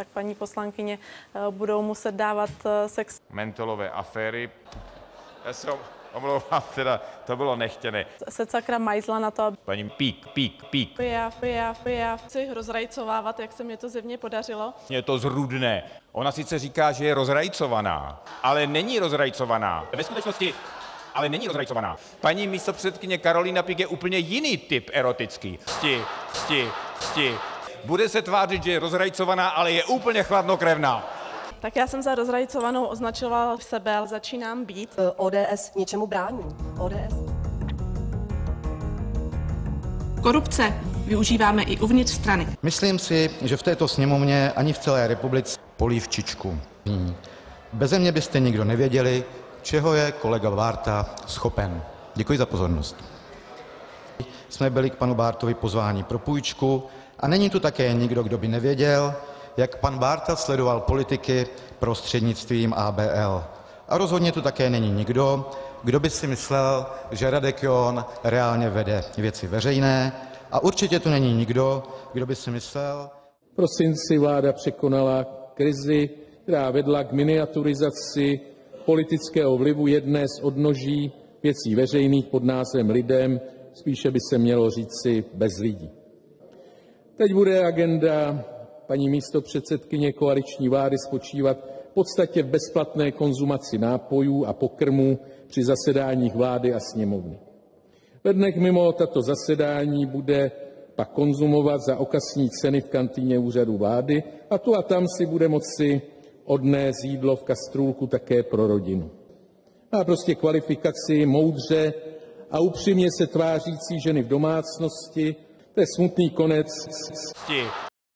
tak paní poslankyně budou muset dávat sex. Mentolové aféry. Já se omlouvám, teda to bylo nechtěné. Se sakra majzla na to. Paní pík. Já chci rozrajcovávat, jak se mi to zjevně podařilo. Je to zrůdné. Ona sice říká, že je rozrajcovaná, ale není rozrajcovaná. Ve skutečnosti ale není rozrajcovaná. Paní místopředsedkyně Karolína Pík je úplně jiný typ erotický. Bude se tvářit, že je rozrajcovaná, ale je úplně chladnokrevná. Tak já jsem za rozrajcovanou označoval sebe, ale začínám být. ODS něčemu brání. ODS. Korupce využíváme i uvnitř strany. Myslím si, že v této sněmovně ani v celé republice polívčičku. Beze mě byste nikdo nevěděli, čeho je kolega Bárta schopen. Děkuji za pozornost. Jsme byli k panu Bártovi pozváni pro půjčku a není tu také nikdo, kdo by nevěděl, jak pan Bárta sledoval politiky prostřednictvím ABL. A rozhodně tu také není nikdo, kdo by si myslel, že Radek John reálně vede věci veřejné. A určitě tu není nikdo, kdo by si myslel... V prosinci vláda překonala krizi, která vedla k miniaturizaci politického vlivu jedné z odnoží věcí veřejných pod názvem lidem, spíše by se mělo říci bez lidí. Teď bude agenda paní místopředsedkyně koaliční vlády spočívat v podstatě v bezplatné konzumaci nápojů a pokrmů při zasedáních vlády a sněmovny. Ve dnech mimo tato zasedání bude pak konzumovat za okasní ceny v kantýně úřadu vlády a tu a tam si bude moci odnést jídlo v kastrůlku také pro rodinu. Má prostě kvalifikaci moudře a upřímně se tvářící ženy v domácnosti. To je smutný konec.